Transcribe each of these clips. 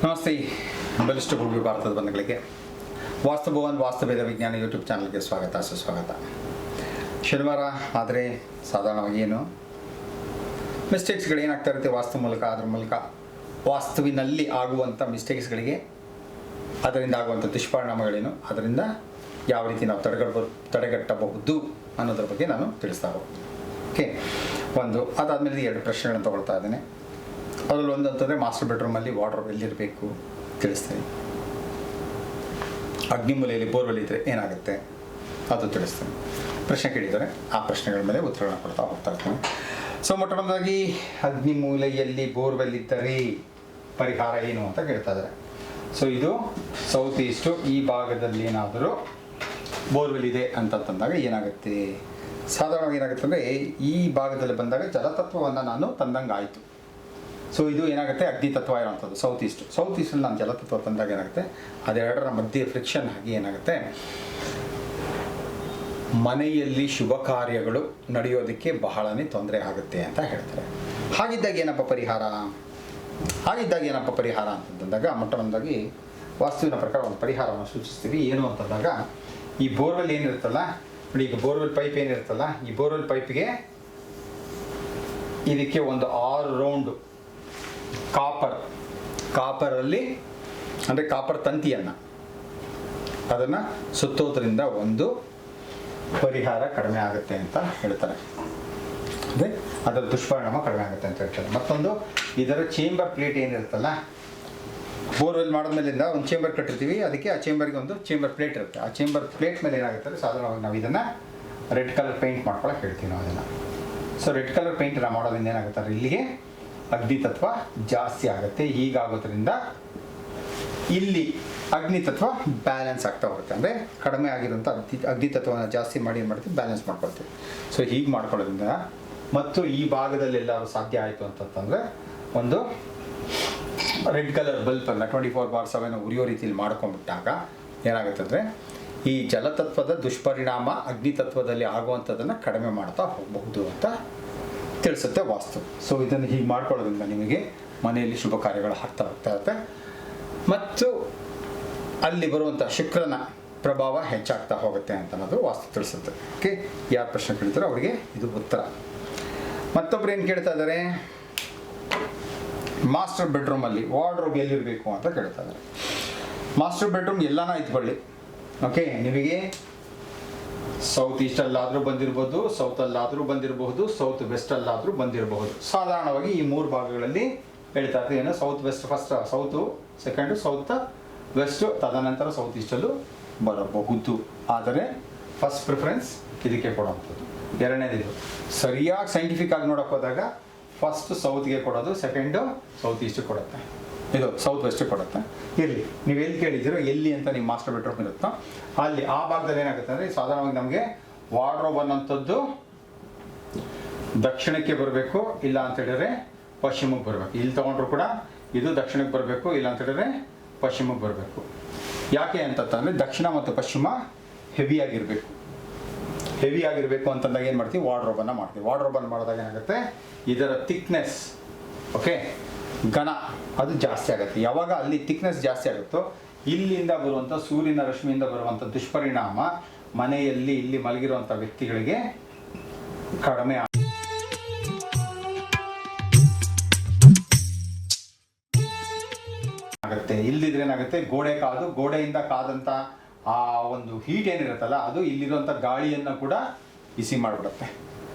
ನಮಸ್ತೆ ಬಲಿಷ್ಠ ಭೂಮಿ ಭಾರತದ ಬಂಧುಗಳಿಗೆ ವಾಸ್ತುಭವನ್ ವಾಸ್ತುಭೇದ ವಿಜ್ಞಾನ ಯೂಟ್ಯೂಬ್ ಚಾನಲ್ಗೆ ಸ್ವಾಗತ ಸುಸ್ವಾಗತ. ಶನಿವಾರ ಆದರೆ ಸಾಧಾರಣವಾಗಿ ಏನು ಮಿಸ್ಟೇಕ್ಸ್ಗಳೇನಾಗ್ತಾ ಇರುತ್ತೆ ವಾಸ್ತು ಮೂಲಕ, ಅದ್ರ ಮೂಲಕ ವಾಸ್ತುವಿನಲ್ಲಿ ಆಗುವಂಥ ಮಿಸ್ಟೇಕ್ಸ್ಗಳಿಗೆ ಅದರಿಂದ ಆಗುವಂಥ ದುಷ್ಪರಿಣಾಮಗಳೇನು, ಅದರಿಂದ ಯಾವ ರೀತಿ ನಾವು ತಡೆಗಟ್ಟಬಹುದು ಅನ್ನೋದ್ರ ಬಗ್ಗೆ ನಾನು ತಿಳಿಸ್ತಾ ಹೋಗ್ತೀನಿ. ಓಕೆ, ಅದಾದಮೇಲೆ 2 ಪ್ರಶ್ನೆಗಳನ್ನು ತೊಗೊಳ್ತಾ ಇದ್ದೇನೆ. ಅದರಲ್ಲಿ ಒಂದು ಅಂತಂದರೆ ಮಾಸ್ಟರ್ ಬೆಡ್ರೂಮಲ್ಲಿ ವಾರ್ಡ್ರೋಬ್ ಎಲ್ಲಿರಬೇಕು ತಿಳಿಸ್ತೀನಿ. ಅಗ್ನಿಮೂಲೆಯಲ್ಲಿ ಬೋರ್ವೆಲ್ ಇದ್ದರೆ ಏನಾಗುತ್ತೆ ಅದು ತಿಳಿಸ್ತೀನಿ. ಪ್ರಶ್ನೆ ಕೇಳಿದ್ದಾರೆ, ಆ ಪ್ರಶ್ನೆಗಳ ಮೇಲೆ ಉತ್ತರಗಳನ್ನು ಕೊಡ್ತಾ ಹೋಗ್ತಾ ಇರ್ತೀನಿ. ಮೊಟ್ಟಮೊದಲಾಗಿ ಅಗ್ನಿಮೂಲೆಯಲ್ಲಿ ಬೋರ್ವೆಲ್ ಇದ್ದರೆ ಪರಿಹಾರ ಏನು ಅಂತ ಕೇಳ್ತಾ ಇದ್ದಾರೆ. ಇದು ಸೌತ್ ಈಸ್ಟು, ಈ ಭಾಗದಲ್ಲಿ ಏನಾದರೂ ಬೋರ್ವೆಲ್ ಇದೆ ಅಂತಂದಾಗ ಏನಾಗುತ್ತೆ, ಸಾಧಾರಣವಾಗಿ ಏನಾಗುತ್ತೆ ಅಂದರೆ ಈ ಭಾಗದಲ್ಲಿ ಬಂದಾಗ ಜಲತತ್ವವನ್ನು ನಾನು ತಂದಂಗೆ ಆಯಿತು. ಇದು ಏನಾಗುತ್ತೆ, ಅಗ್ನಿ ತತ್ವ ಇರೋವಂಥದ್ದು ಸೌತ್ ಈಸ್ಟಲ್ಲಿ ನಾನು ಜಲತತ್ವ ತಂದಾಗ ಏನಾಗುತ್ತೆ, ಅದೆರಡರ ಮಧ್ಯೆ ಫ್ರಿಕ್ಷನ್ ಆಗಿ ಏನಾಗುತ್ತೆ, ಮನೆಯಲ್ಲಿ ಶುಭ ಕಾರ್ಯಗಳು ನಡೆಯೋದಕ್ಕೆ ಬಹಳನೇ ತೊಂದರೆ ಆಗುತ್ತೆ ಅಂತ ಹೇಳ್ತಾರೆ. ಹಾಗಿದ್ದಾಗ ಏನಪ್ಪ ಪರಿಹಾರ ಅಂತಂದಾಗ ಮೊಟ್ಟಮೊದಲಾಗಿ ವಾಸ್ತುವಿನ ಪ್ರಕಾರ ಒಂದು ಪರಿಹಾರವನ್ನು ಸೂಚಿಸ್ತೀವಿ. ಏನು ಅಂತಂದಾಗ ಈ ಬೋರ್ವೆಲ್ ಏನಿರುತ್ತಲ್ಲ ನೋಡಿ, ಈಗ ಬೋರ್ವೆಲ್ ಪೈಪ್ ಏನಿರುತ್ತಲ್ಲ, ಈ ಬೋರ್ವೆಲ್ ಪೈಪ್ಗೆ ಇದಕ್ಕೆ ಒಂದು 6 ರೌಂಡ್ ಕಾಪರಲ್ಲಿ ಅಂದರೆ ಕಾಪರ್ ತಂತಿಯನ್ನು ಅದನ್ನು ಸುತ್ತೋದ್ರಿಂದ ಒಂದು ಪರಿಹಾರ ಕಡಿಮೆ ಆಗುತ್ತೆ ಅಂತ ಹೇಳ್ತಾರೆ. ಅಂದರೆ ಅದರ ದುಷ್ಪರಿಣಾಮ ಕಡಿಮೆ ಆಗುತ್ತೆ ಅಂತ ಹೇಳ್ತಾರೆ. ಮತ್ತೊಂದು, ಇದರ ಚೇಂಬರ್ ಪ್ಲೇಟ್ ಏನಿರುತ್ತಲ್ಲ, ಬೋರ್ವೆಲ್ ಮಾಡಿದ್ಮೇಲಿಂದ ಒಂದು ಚೇಂಬರ್ ಕಟ್ಟಿರ್ತೀವಿ, ಅದಕ್ಕೆ ಆ ಚೇಂಬರ್ಗೆ ಒಂದು ಚೇಂಬರ್ ಪ್ಲೇಟ್ ಇರುತ್ತೆ. ಆ ಚೇಂಬರ್ ಪ್ಲೇಟ್ ಮೇಲೆ ಏನಾಗುತ್ತೆ, ಸಾಧಾರಣವಾಗಿ ನಾವು ಇದನ್ನು ರೆಡ್ ಕಲರ್ ಪೇಂಟ್ ಮಾಡ್ಕೊಳಕ್ಕೆ ಹೇಳ್ತೀವಿ ನಾವು ಅದನ್ನು. ರೆಡ್ ಕಲರ್ ಪೇಂಟನ್ನು ಮಾಡೋದ್ರಿಂದ ಏನಾಗುತ್ತೆ, ಇಲ್ಲಿಗೆ ಅಗ್ನಿ ತತ್ವ ಜಾಸ್ತಿ ಆಗುತ್ತೆ. ಹೀಗಾಗೋದ್ರಿಂದ ಇಲ್ಲಿ ಅಗ್ನಿ ತತ್ವ ಬ್ಯಾಲೆನ್ಸ್ ಆಗ್ತಾ ಹೋಗುತ್ತೆ. ಅಂದರೆ ಕಡಿಮೆ ಆಗಿರೋಂಥ ಅಗ್ನಿ ತತ್ವವನ್ನು ಜಾಸ್ತಿ ಮಾಡಿ ಏನು ಮಾಡ್ತೀವಿ, ಬ್ಯಾಲೆನ್ಸ್ ಮಾಡ್ಕೊಳ್ತೀವಿ. ಹೀಗೆ ಮಾಡ್ಕೊಳ್ಳೋದ್ರಿಂದ ಮತ್ತು ಈ ಭಾಗದಲ್ಲಿ ಎಲ್ಲರೂ ಸಾಧ್ಯ ಆಯಿತು ಅಂತಂದರೆ ಒಂದು ರೆಡ್ ಕಲರ್ ಬಲ್ಪನ್ನು 24/7 ಉರಿಯೋ ರೀತಿಯಲ್ಲಿ ಮಾಡ್ಕೊಂಡ್ಬಿಟ್ಟಾಗ ಏನಾಗುತ್ತೆ ಅಂದರೆ ಈ ಜಲತತ್ವದ ದುಷ್ಪರಿಣಾಮ ಅಗ್ನಿ ತತ್ವದಲ್ಲಿ ಆಗುವಂಥದ್ದನ್ನು ಕಡಿಮೆ ಮಾಡ್ತಾ ಹೋಗಬಹುದು ಅಂತ ತಿಳಿಸುತ್ತೆ ವಾಸ್ತು. ಇದನ್ನು ಹೀಗೆ ಮಾಡ್ಕೊಳ್ಳೋದ್ರಿಂದ ನಿಮಗೆ ಮನೆಯಲ್ಲಿ ಶುಭ ಕಾರ್ಯಗಳು ಆಗ್ತಾ ಇರುತ್ತೆ ಮತ್ತು ಅಲ್ಲಿ ಬರುವಂಥ ಶುಕ್ರನ ಪ್ರಭಾವ ಹೆಚ್ಚಾಗ್ತಾ ಹೋಗುತ್ತೆ ಅಂತ ಅನ್ನೋದು ವಾಸ್ತು ತಿಳಿಸುತ್ತೆ. ಓಕೆ, ಯಾರು ಪ್ರಶ್ನೆ ಕೇಳ್ತಾರೋ ಅವರಿಗೆ ಇದು ಉತ್ತರ. ಮತ್ತೊಬ್ರು ಏನು ಕೇಳ್ತಾ ಇದ್ದಾರೆ, ಮಾಸ್ಟರ್ ಬೆಡ್ರೂಮಲ್ಲಿ ವಾರ್ಡ್ರೋಬ್ ಎಲ್ಲಿರಬೇಕು ಅಂತ ಕೇಳ್ತಾ ಇದ್ದಾರೆ. ಮಾಸ್ಟರ್ ಬೆಡ್ರೂಮ್ ಎಲ್ಲಾನ ಇಟ್ಕೊಳ್ಳಿ. ಓಕೆ, ನಿಮಗೆ ಸೌತ್ ಈಸ್ಟಲ್ಲಾದರೂ ಬಂದಿರ್ಬೋದು, ಸೌತಲ್ಲಾದರೂ ಬಂದಿರಬಹುದು, ಸೌತ್ ವೆಸ್ಟಲ್ಲಾದರೂ ಬಂದಿರಬಹುದು. ಸಾಧಾರಣವಾಗಿ ಈ 3 ಭಾಗಗಳಲ್ಲಿ ಹೇಳ್ತಾ ಇರ್ತೀವಿ. ಏನು, south west first, south second, south west, ತದನಂತರ ಸೌತ್ ಈಸ್ಟಲ್ಲೂ ಬರಬಹುದು. ಆದರೆ ಫಸ್ಟ್ ಪ್ರಿಫರೆನ್ಸ್ ಇದಕ್ಕೆ ಕೊಡುವಂಥದ್ದು. ಎರಡನೇದು ಸರಿಯಾಗಿ ಸೈಂಟಿಫಿಕ್ ಆಗಿ ನೋಡೋಕೆ ಹೋದಾಗ ಫಸ್ಟ್ ಸೌತ್ಗೆ ಕೊಡೋದು, ಸೆಕೆಂಡು ಸೌತ್ ಈಸ್ಟಿಗೆ ಕೊಡುತ್ತೆ, ಇದು ಸೌತ್ ವೆಸ್ಟಿಗೆ ಕೊಡುತ್ತೆ. ಇರಲಿ, ನೀವು ಎಲ್ಲಿ ಕೇಳಿದ್ದೀರೋ ಎಲ್ಲಿ ಅಂತ ನಿಮ್ಮ ಮಾಸ್ಟರ್ ಬೆಡ್ರೂಮ್ ಇರುತ್ತೋ ಅಲ್ಲಿ ಆ ಭಾಗದಲ್ಲಿ ಏನಾಗುತ್ತೆ ಅಂದರೆ ಸಾಧಾರಣವಾಗಿ ನಮಗೆ ವಾರ್ಡ್ರೋಬ್ ಅನ್ನೋಂಥದ್ದು ದಕ್ಷಿಣಕ್ಕೆ ಬರಬೇಕು, ಇಲ್ಲ ಅಂತ ಹೇಳಿದ್ರೆ ಪಶ್ಚಿಮಕ್ಕೆ ಬರಬೇಕು. ಇಲ್ಲಿ ತೊಗೊಂಡ್ರು ಕೂಡ ಇದು ದಕ್ಷಿಣಕ್ಕೆ ಬರಬೇಕು, ಇಲ್ಲ ಅಂತ ಹೇಳಿದ್ರೆ ಪಶ್ಚಿಮಕ್ಕೆ ಬರಬೇಕು. ಯಾಕೆ ಅಂತಂದರೆ ದಕ್ಷಿಣ ಮತ್ತು ಪಶ್ಚಿಮ ಹೆವಿಯಾಗಿರಬೇಕು ಅಂತಂದಾಗ ಏನು ಮಾಡ್ತೀವಿ, ವಾರ್ಡ್ರೋಬನ್ನು ಮಾಡ್ತೀವಿ. ವಾರ್ಡ್ರೋಬನ್ನು ಮಾಡಿದಾಗ ಏನಾಗುತ್ತೆ, ಇದರ ಥಿಕ್ನೆಸ್, ಓಕೆ, ಘನ ಅದು ಜಾಸ್ತಿ ಆಗುತ್ತೆ. ಯಾವಾಗ ಅಲ್ಲಿ ಥಿಕ್ನೆಸ್ ಜಾಸ್ತಿ ಆಗುತ್ತೋ ಇಲ್ಲಿಂದ ಬರುವಂಥ ಸೂರ್ಯನ ರಶ್ಮಿಯಿಂದ ಬರುವಂಥ ದುಷ್ಪರಿಣಾಮ ಮನೆಯಲ್ಲಿ ಇಲ್ಲಿ ಮಲಗಿರುವಂಥ ವ್ಯಕ್ತಿಗಳಿಗೆ ಕಡಿಮೆ ಆಗುತ್ತೆ. ಇಲ್ಲಿದ್ರೆ ಏನಾಗುತ್ತೆ, ಗೋಡೆಯಿಂದ ಕಾದಂಥ ಆ ಒಂದು ಹೀಟ್ ಏನಿರುತ್ತಲ್ಲ ಅದು ಇಲ್ಲಿರುವಂಥ ಗಾಳಿಯನ್ನು ಕೂಡ ಬಿಸಿ ಮಾಡಿಬಿಡುತ್ತೆ.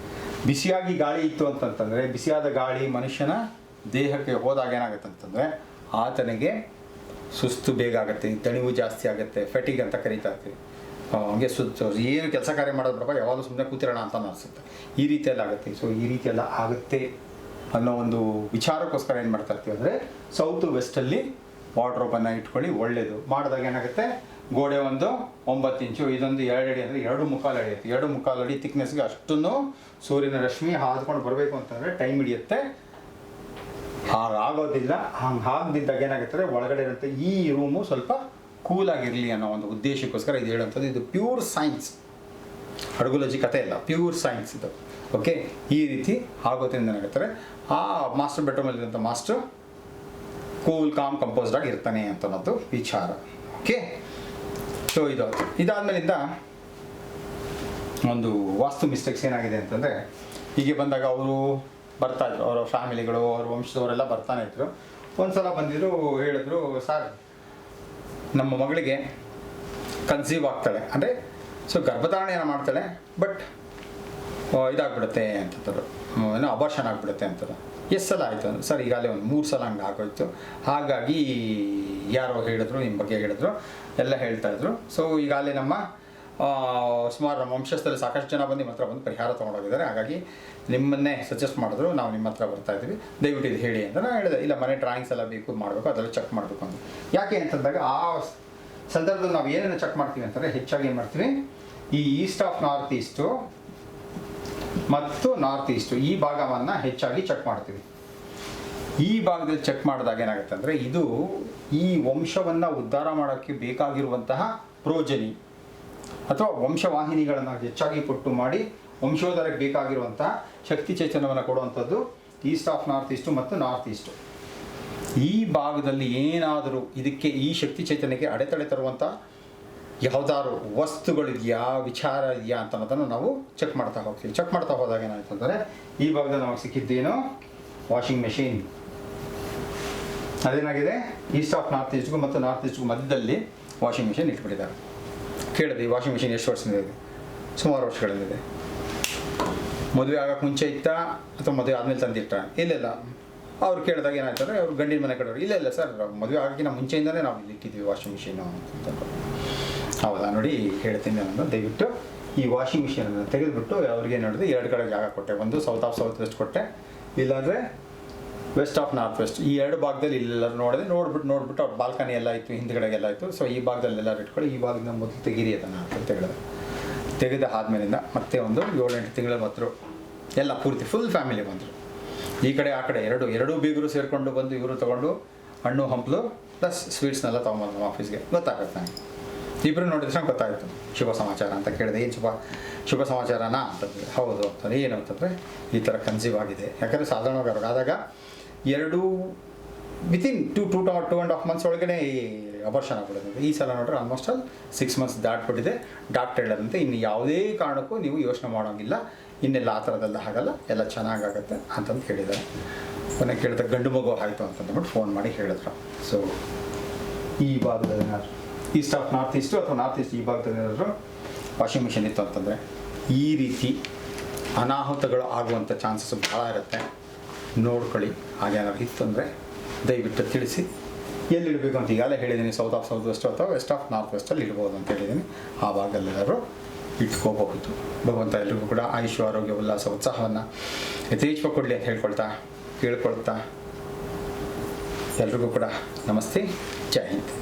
ಬಿಸಿಯಾಗಿ ಗಾಳಿ ಇತ್ತು ಅಂತಂತಂದರೆ, ಬಿಸಿಯಾದ ಗಾಳಿ ಮನುಷ್ಯನ ದೇಹಕ್ಕೆ ಹೋದಾಗ ಏನಾಗುತ್ತೆ ಅಂತಂದರೆ ಆತನಿಗೆ ಸುಸ್ತು ಬೇಗ ಆಗುತ್ತೆ, ತಣಿವು ಜಾಸ್ತಿ ಆಗುತ್ತೆ, ಫೆಟಿಗ್ ಅಂತ ಕರೀತಾ ಇರ್ತೀವಿ. ಹಂಗೆ ಏನು ಕೆಲಸ ಕಾರ್ಯ ಮಾಡೋದ್ರಪ್ಪ ಯಾವಾಗಲೂ ಸುಮ್ಮನೆ ಕೂತಿರೋಣ ಅಂತ ಅನಿಸುತ್ತೆ. ಈ ರೀತಿಯೆಲ್ಲ ಆಗುತ್ತೆ. ಈ ರೀತಿಯೆಲ್ಲ ಆಗುತ್ತೆ ಅನ್ನೋ ಒಂದು ವಿಚಾರಕ್ಕೋಸ್ಕರ ಏನು ಮಾಡ್ತಾ ಇರ್ತೀವಿ ಅಂದರೆ ಸೌತ್ ವೆಸ್ಟಲ್ಲಿ ವಾರ್ಡ್ರೋಬನ್ನು ಇಟ್ಕೊಳ್ಳಿ, ಒಳ್ಳೆಯದು. ಮಾಡಿದಾಗ ಏನಾಗುತ್ತೆ, ಗೋಡೆ ಒಂದು 9 ಇಂಚು, ಇದೊಂದು 2 ಅಡಿ ಅಂದರೆ 2.25 ಅಡಿ ಐತೆ. 2.25 ಅಡಿ ಥಿಕ್ನೆಸ್ಗೆ ಅಷ್ಟನ್ನು ಸೂರ್ಯನ ರಶ್ಮಿ ಹಾದ್ಕೊಂಡು ಬರಬೇಕು ಅಂತಂದರೆ ಟೈಮ್ ಹಿಡಿಯುತ್ತೆ. ಹಾಗಾಗೋದಿಲ್ಲ. ಆಗದಿದ್ದಾಗ ಏನಾಗುತ್ತದೆ, ಒಳಗಡೆ ಇರುತ್ತೆ ಈ ರೂಮು ಸ್ವಲ್ಪ ಕೂಲಾಗಿರಲಿ ಅನ್ನೋ ಒಂದು ಉದ್ದೇಶಕ್ಕೋಸ್ಕರ ಇದು ಹೇಳುವಂಥದ್ದು. ಇದು ಪ್ಯೂರ್ ಸೈನ್ಸ್, ಅಡುಗುಲಜಿ ಕಥೆ ಇಲ್ಲ, ಪ್ಯೂರ್ ಸೈನ್ಸ್ ಇದು. ಓಕೆ, ಈ ರೀತಿ ಆಗೋದ್ರಿಂದ ಏನಾಗುತ್ತಾರೆ, ಆ ಮಾಸ್ಟರ್ ಬೆಡ್ರೂಮಲ್ಲಿರುವಂಥ ಮಾಸ್ಟರ್ ಕೂಲ್ ಕಾಮ್ ಕಂಪೋಸ್ಡ್ ಆಗಿ ಇರ್ತಾನೆ ಅಂತ ಅನ್ನೋದು ವಿಚಾರ. ಓಕೆ, ಸೊ ಇದಾದ್ಮೇಲಿಂದ ಒಂದು ವಾಸ್ತು ಮಿಸ್ಟೇಕ್ಸ್ ಏನಾಗಿದೆ ಅಂತಂದರೆ, ಹೀಗೆ ಬಂದಾಗ ಅವರು ಬರ್ತಾಯಿದ್ರು, ಅವರ ಫ್ಯಾಮಿಲಿಗಳು ಅವ್ರ ವಂಶದವರೆಲ್ಲ ಬರ್ತಾನೆ ಇದ್ರು. ಒಂದು ಸಲ ಬಂದಿದ್ರು, ಹೇಳಿದ್ರು, ಸರ್ ನಮ್ಮ ಮಗಳಿಗೆ ಕನ್ಸೀವ್ ಆಗ್ತಾಳೆ, ಅಂದರೆ ಸೊ ಗರ್ಭಧಾರಣೆಯನ್ನು ಮಾಡ್ತಾಳೆ, ಬಟ್ ಇದಾಗ್ಬಿಡುತ್ತೆ ಅಂತಂದರು, ಏನೋ ಅಬಾರ್ಷನ್ ಆಗಿಬಿಡುತ್ತೆ ಅಂತಾರೆ. ಎಷ್ಟು ಸಲ ಆಯಿತು ಅಂದ್ರೆ, ಸರ್ ಈಗಾಗಲೇ ಒಂದು 3 ಸಲ ಹಂಗೆ ಆಗೋಯ್ತು, ಹಾಗಾಗಿ ಯಾರೋ ಹೇಳಿದ್ರು, ನಿಮ್ಮ ಬಗ್ಗೆ ಹೇಳಿದ್ರು, ಎಲ್ಲ ಹೇಳ್ತಾಯಿದ್ರು. ಸೊ ಈಗಾಗಲೇ ನಮ್ಮ ಸುಮಾರು ನಮ್ಮ ವಂಶಸ್ಥರಲ್ಲಿ ಸಾಕಷ್ಟು ಜನ ಬಂದು ನಿಮ್ಮ ಹತ್ರ ಬಂದು ಪರಿಹಾರ ತೊಗೊಂಡೋಗಿದ್ದಾರೆ, ಹಾಗಾಗಿ ನಿಮ್ಮನ್ನೇ ಸಜೆಸ್ಟ್ ಮಾಡಿದ್ರು, ನಾವು ನಿಮ್ಮ ಹತ್ರ ಬರ್ತಾ ಇದ್ದೀವಿ, ದಯವಿಟ್ಟು ಇದು ಹೇಳಿ ಅಂತ ನಾನು ಹೇಳಿದೆ. ಇಲ್ಲ, ಮನೆ ಡ್ರಾಯಿಂಗ್ಸ್ ಎಲ್ಲ ಬೇಕು, ಮಾಡಬೇಕು, ಅದೆಲ್ಲ ಚೆಕ್ ಮಾಡಬೇಕು ಅಂತ. ಯಾಕೆ ಅಂತಂದಾಗ ಆ ಸಂದರ್ಭದಲ್ಲಿ ನಾವು ಏನೇನು ಚೆಕ್ ಮಾಡ್ತೀವಿ ಅಂತಂದರೆ, ಹೆಚ್ಚಾಗಿ ಏನು ಮಾಡ್ತೀವಿ, ಈ ಈಸ್ಟ್ ಆಫ್ ನಾರ್ತ್ ಈಸ್ಟು ಮತ್ತು ನಾರ್ತ್ ಈಸ್ಟು ಈ ಭಾಗವನ್ನು ಹೆಚ್ಚಾಗಿ ಚೆಕ್ ಮಾಡ್ತೀವಿ. ಈ ಭಾಗದಲ್ಲಿ ಚೆಕ್ ಮಾಡಿದಾಗ ಏನಾಗುತ್ತೆ ಅಂದರೆ, ಇದು ಈ ವಂಶವನ್ನು ಉದ್ಧಾರ ಮಾಡೋಕ್ಕೆ ಬೇಕಾಗಿರುವಂತಹ ಪ್ರೋಜನಿ ಅಥವಾ ವಂಶವಾಹಿನಿಗಳನ್ನು ಹೆಚ್ಚಾಗಿ ಕೊಟ್ಟು ಮಾಡಿ ವಂಶೋದ್ಧಾರಕ್ಕೆ ಬೇಕಾಗಿರುವಂತಹ ಶಕ್ತಿ ಚೈತನ್ಯವನ್ನು ಕೊಡುವಂಥದ್ದು ಈಸ್ಟ್ ಆಫ್ ನಾರ್ತ್ ಈಸ್ಟು ಮತ್ತು ನಾರ್ತ್ ಈಸ್ಟು. ಈ ಭಾಗದಲ್ಲಿ ಏನಾದರೂ ಇದಕ್ಕೆ ಈ ಶಕ್ತಿ ಚೈತನ್ಯಕ್ಕೆ ಅಡೆತಡೆ ತರುವಂಥ ಯಾವುದಾದ್ರು ವಸ್ತುಗಳಿದೆಯಾ, ವಿಚಾರ ಇದೆಯಾ ಅಂತ ಅನ್ನೋದನ್ನು ನಾವು ಚೆಕ್ ಮಾಡ್ತಾ ಹೋಗ್ತೀವಿ. ಚೆಕ್ ಮಾಡ್ತಾ ಹೋದಾಗ ಏನಾಯ್ತು ಅಂದರೆ, ಈ ಭಾಗದಲ್ಲಿ ನಮಗೆ ಸಿಕ್ಕಿದ್ದೇನು, ವಾಷಿಂಗ್ ಮೆಷಿನ್. ಅದೇನಾಗಿದೆ, ಈಸ್ಟ್ ಆಫ್ ನಾರ್ತ್ ಈಸ್ಟ್ಗೂ ಮತ್ತು ನಾರ್ತ್ ಈಸ್ಟ್ಗೂ ಮಧ್ಯದಲ್ಲಿ ವಾಷಿಂಗ್ ಮೆಷಿನ್ ಇಟ್ಬಿಟ್ಟಿದ್ದಾರೆ. ಕೇಳಿದೆ, ಈ ವಾಷಿಂಗ್ ಮೆಷಿನ್ ಎಷ್ಟು ವರ್ಷದಿಂದ ಇದೆ? ಸುಮಾರು ವರ್ಷಗಳಿಂದಿದೆ. ಮದುವೆ ಆಗೋಕ್ಕೆ ಮುಂಚೆ ಇತ್ತಾ ಅಥವಾ ಮದುವೆ ಆದಮೇಲೆ ತಂದಿಟ್ಟ? ಇಲ್ಲ. ಅವ್ರು ಕೇಳಿದಾಗ ಏನಾಯ್ತಾರೆ, ಅವ್ರು ಗಂಡಿನ ಮನೆ ಕಡೆಯವರು, ಇಲ್ಲ ಸರ್, ಮದುವೆ ಆಗೋಕ್ಕಿಂತ ಮುಂಚೆಯಿಂದಲೇ ನಾವು ಇಲ್ಲಿ ಇಟ್ಟಿದ್ವಿ ವಾಷಿಂಗ್ ಮಿಷಿನು ಅಂತ. ಹೌದಾ, ನೋಡಿ ಹೇಳ್ತೀನಿ ನಾನು, ದಯವಿಟ್ಟು ಈ ವಾಷಿಂಗ್ ಮಿಷಿನನ್ನು ತೆಗೆದುಬಿಟ್ಟು ಅವ್ರಿಗೆ ನೋಡಿದ್ರೆ 2 ಕಡೆ ಜಾಗ ಕೊಟ್ಟೆ. ಒಂದು ಸೌತ್ ಆಫ್ ಸೌತ್ ವೆಸ್ಟ್ ಕೊಟ್ಟೆ, ಇಲ್ಲಾಂದರೆ ವೆಸ್ಟ್ ಆಫ್ ನಾರ್ತ್ ವೆಸ್ಟ್. ಈ 2 ಭಾಗದಲ್ಲಿ ಇಲ್ಲೆಲ್ಲರೂ ನೋಡ್ಬಿಟ್ಟು ಅವ್ರ ಬಾಲ್ಕನಿ ಎಲ್ಲ ಇತ್ತು, ಹಿಂದ್ಗಡೆಗೆಲ್ಲ ಇತ್ತು. ಸೊ ಈ ಭಾಗದಲ್ಲೆಲ್ಲ ಇಟ್ಕೊಳ್ಳಿ, ಈ ಭಾಗದಿಂದ ಮೊದಲು ತೆಗೀರಿ ಅದನ್ನು ಅಂತ ತೆಗೆದ ಆದಮೇಲಿಂದ ಮತ್ತೆ ಒಂದು 7-8 ತಿಂಗಳ ಮೊದಲು ಎಲ್ಲ ಪೂರ್ತಿ ಫುಲ್ ಫ್ಯಾಮಿಲಿ ಬಂದರು. ಈ ಕಡೆ ಆ ಕಡೆ ಎರಡು ಬೀಗರು ಸೇರಿಕೊಂಡು ಬಂದು ಇವರು ತೊಗೊಂಡು ಹಣ್ಣು ಹಂಪಲು ಪ್ಲಸ್ ಸ್ವೀಟ್ಸ್ನೆಲ್ಲ ತೊಗೊಂಬಂದು ನಮ್ಮ ಆಫೀಸ್ಗೆ. ಗೊತ್ತಾಗುತ್ತೆ ನನಗೆ, ಇಬ್ಬರು ನೋಡಿದ್ರೆ ನಂಗೆ ಗೊತ್ತಾಯಿತು. ಶುಭ ಸಮಾಚಾರ ಅಂತ ಕೇಳಿದೆ. ಏನು ಶುಭ ಸಮಾಚಾರನಾ ಅಂತಂದರೆ, ಹೌದು ಅಂತಂದರೆ, ಏನು ಅಂತಂದರೆ ಈ ಥರ ಕನ್ಸೀವ್ ಆಗಿದೆ. ಯಾಕಂದರೆ ಸಾಧಾರಣವಾಗಿ ಅವ್ರಿಗೆ ಆದಾಗ ವಿತಿನ್ 2.5 ಮಂತ್ಸ್ ಒಳಗಡೆ ಅಬಾರ್ಷನ್ ಆಗ್ಬಿಡುತ್ತೆ. ಈ ಸಲ ನೋಡ್ರೆ ಆಲ್ಮೋಸ್ಟ್ 6 ಮಂತ್ಸ್ ದಾಟ್ಬಿಟ್ಟಿದೆ. ಡಾಕ್ಟರ್ ಹೇಳೋದಂತೆ ಇನ್ನು ಯಾವುದೇ ಕಾರಣಕ್ಕೂ ನೀವು ಯೋಚನೆ ಮಾಡೋಂಗಿಲ್ಲ, ಇನ್ನೆಲ್ಲ ಆ ಥರದ್ದೆಲ್ಲ ಆಗಲ್ಲ, ಎಲ್ಲ ಚೆನ್ನಾಗಾಗತ್ತೆ ಅಂತಂದು ಹೇಳಿದ್ದಾರೆ. ಕೊನೆ ಕೇಳಿದ ಗಂಡು ಮಗು ಆಯಿತು ಅಂತಂದ್ಬಿಟ್ಟು ಫೋನ್ ಮಾಡಿ ಹೇಳಿದ್ರು. ಸೊ ಈ ಭಾಗದಲ್ಲಿ ಏನಾದ್ರು ಈಸ್ಟ್ ಆಫ್ ನಾರ್ತ್ ಈಸ್ಟು ಅಥವಾ ನಾರ್ತ್ ಈಸ್ಟ್ ಈ ಭಾಗದಲ್ಲಿ ಏನಾದರೂ ವಾಷಿಂಗ್ ಮಿಷಿನ್ ಇತ್ತು ಅಂತಂದರೆ ಈ ರೀತಿ ಅನಾಹುತಗಳು ಆಗುವಂಥ ಚಾನ್ಸಸ್ ಭಾಳ ಇರುತ್ತೆ. ನೋಡ್ಕೊಳ್ಳಿ. ಹಾಗೇನಾದ್ರು ಇತ್ತು ಅಂದರೆ ದಯವಿಟ್ಟು ತಿಳಿಸಿ. ಎಲ್ಲಿಡಬೇಕು ಅಂತ ಈಗಾಗಲೇ ಹೇಳಿದ್ದೀನಿ, ಸೌತ್ ಆಫ್ ಸೌತ್ ವೆಸ್ಟ್ ಅಥವಾ ವೆಸ್ಟ್ ಆಫ್ ನಾರ್ತ್ ವೆಸ್ಟಲ್ಲಿ ಇಡ್ಬೋದು ಅಂತ ಹೇಳಿದ್ದೀನಿ. ಆ ಭಾಗದಲ್ಲೆಲ್ಲರೂ ಇಟ್ಕೋಬಹುದು. ಭಗವಂತ ಎಲ್ರಿಗೂ ಕೂಡ ಆಯುಷ್, ಆರೋಗ್ಯ, ಉಲ್ಲಾಸ, ಉತ್ಸಾಹವನ್ನು ಯಥೇಚ್ಛವಾಗಿ ಕೊಡಲಿ ಅಂತ ಕೇಳ್ಕೊಳ್ತಾ ಎಲ್ರಿಗೂ ಕೂಡ ನಮಸ್ತೆ, ಜೈ ಹಿಂದ್.